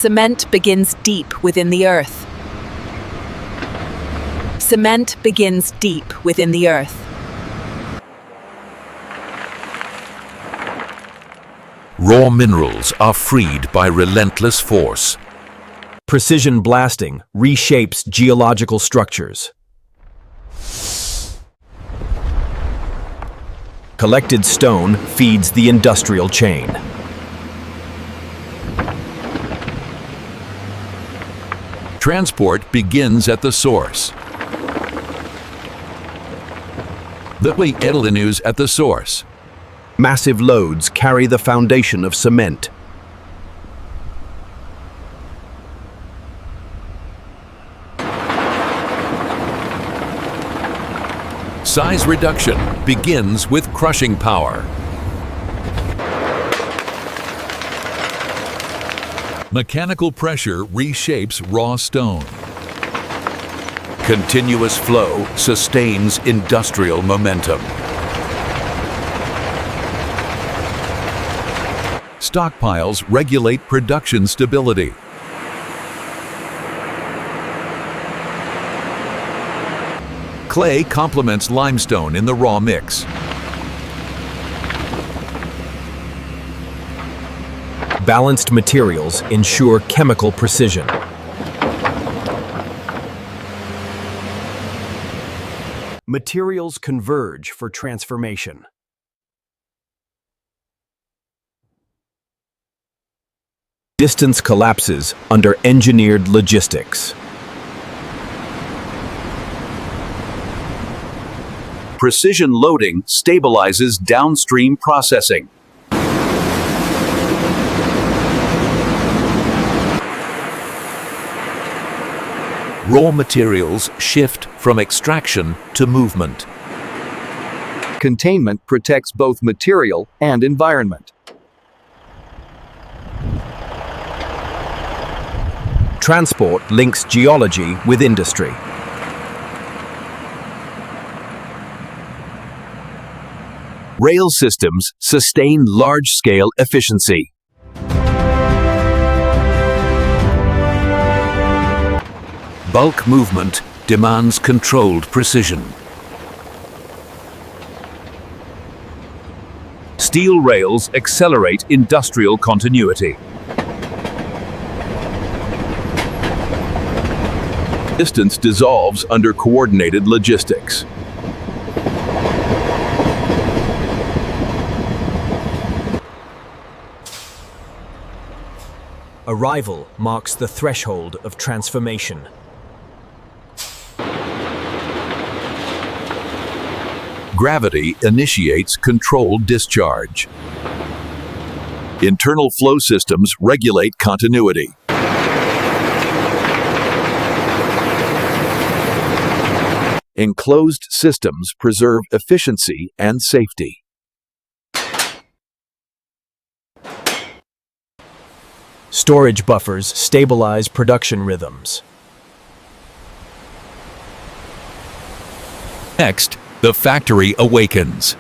Cement begins deep within the earth. Cement begins deep within the earth. Raw minerals are freed by relentless force. Precision blasting reshapes geological structures. Collected stone feeds the industrial chain. Transport begins at the source. The news at the source. Massive loads carry the foundation of cement. Size reduction begins with crushing power. Mechanical pressure reshapes raw stone. Continuous flow sustains industrial momentum. Stockpiles regulate production stability. Clay complements limestone in the raw mix. Balanced materials ensure chemical precision. Materials converge for transformation. Distance collapses under engineered logistics. Precision loading stabilizes downstream processing. Raw materials shift from extraction to movement. Containment protects both material and environment. Transport links geology with industry. Rail systems sustain large-scale efficiency. Bulk movement demands controlled precision. Steel rails accelerate industrial continuity. Distance dissolves under coordinated logistics. Arrival marks the threshold of transformation. Gravity initiates controlled discharge. Internal flow systems regulate continuity. Enclosed systems preserve efficiency and safety. Storage buffers stabilize production rhythms. Next, the factory awakens.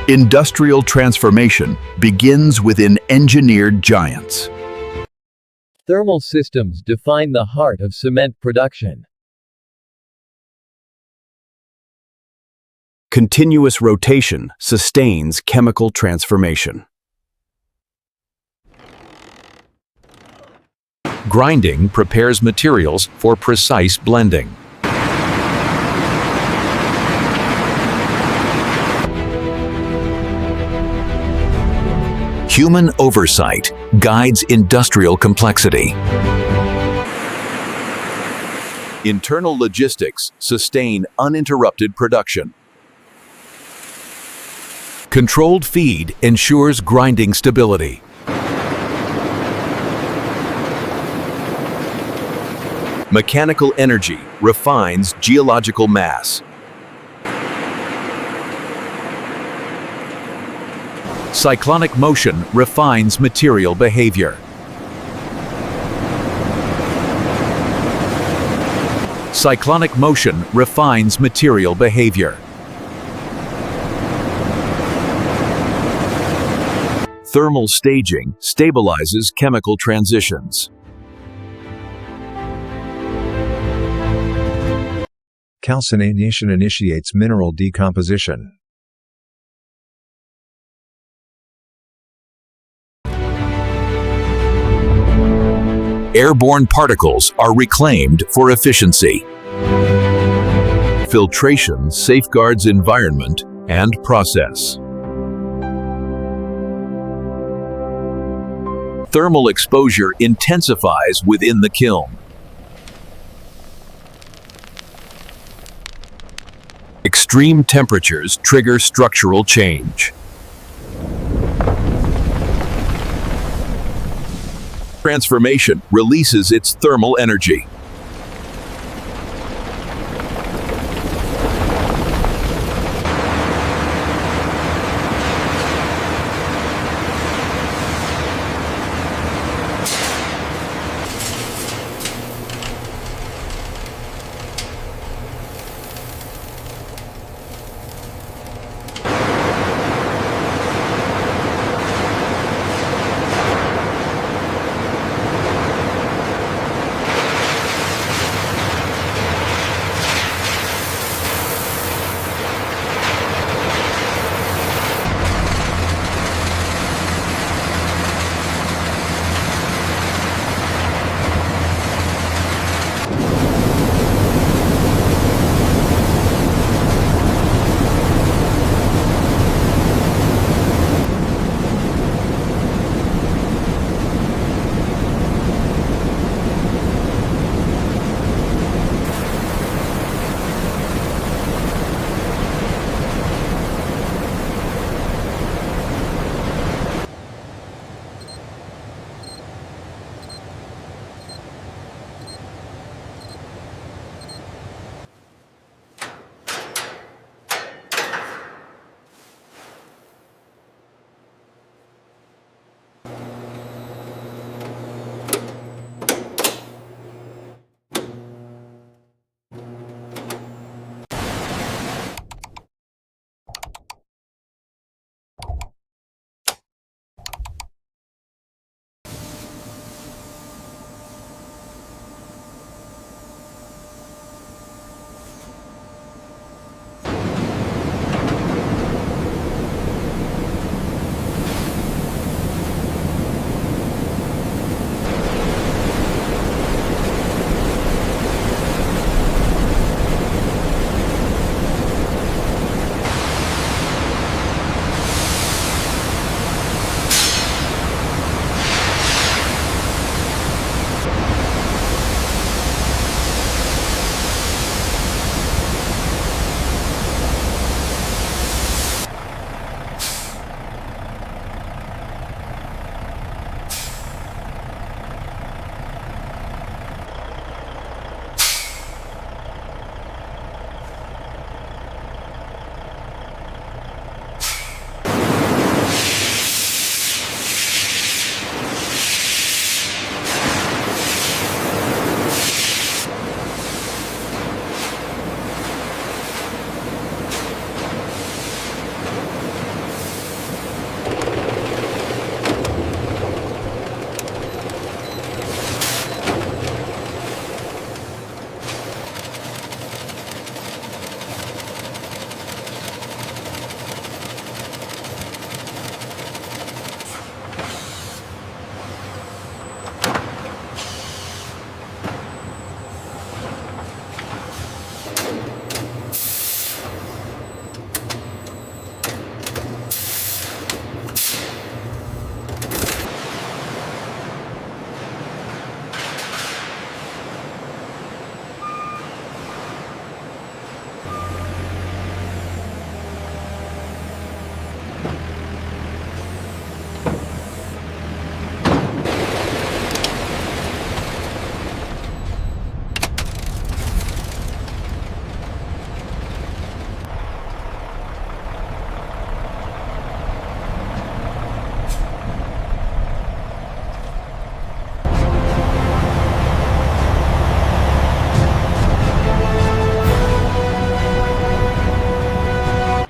Industrial transformation begins within engineered giants. Thermal systems define the heart of cement production. Continuous rotation sustains chemical transformation. Grinding prepares materials for precise blending. Human oversight guides industrial complexity. Internal logistics sustain uninterrupted production. Controlled feed ensures grinding stability. Mechanical energy refines geological mass. Cyclonic motion refines material behavior. Cyclonic motion refines material behavior. Thermal staging stabilizes chemical transitions. Calcination initiates mineral decomposition. Airborne particles are reclaimed for efficiency. Filtration safeguards environment and process. Thermal exposure intensifies within the kiln. Extreme temperatures trigger structural change. Transformation releases its thermal energy.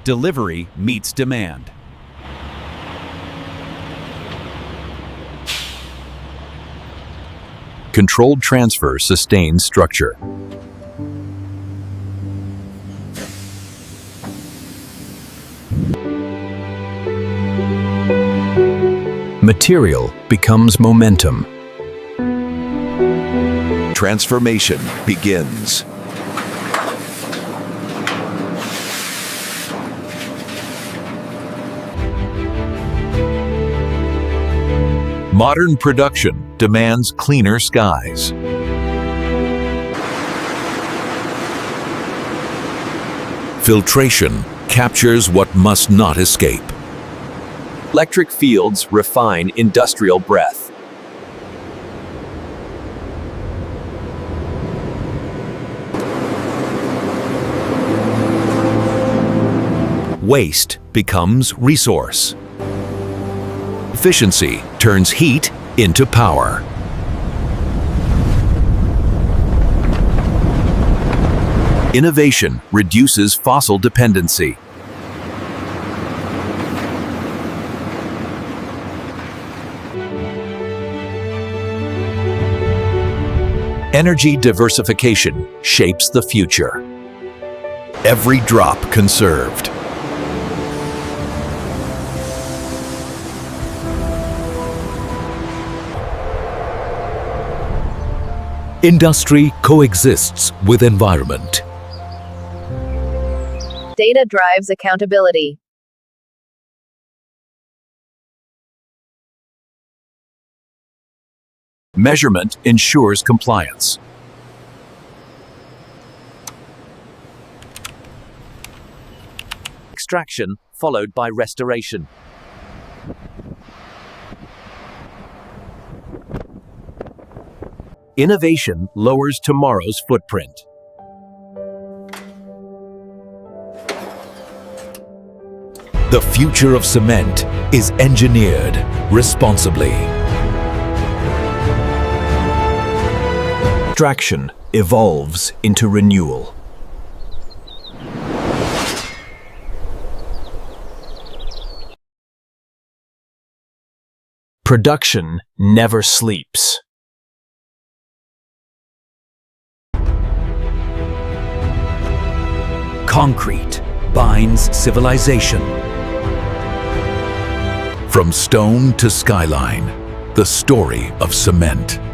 Delivery meets demand. Controlled transfer sustains structure. Material becomes momentum. Transformation begins. Modern production demands cleaner skies. Filtration captures what must not escape. Electric fields refine industrial breath. Waste becomes resource. Efficiency turns heat into power. Innovation reduces fossil dependency. Energy diversification shapes the future. Every drop conserved. Industry coexists with environment. Data drives accountability. Measurement ensures compliance. Extraction followed by restoration. Innovation lowers tomorrow's footprint. The future of cement is engineered responsibly. Extraction evolves into renewal. Production never sleeps. Concrete binds civilization. From stone to skyline, the story of cement.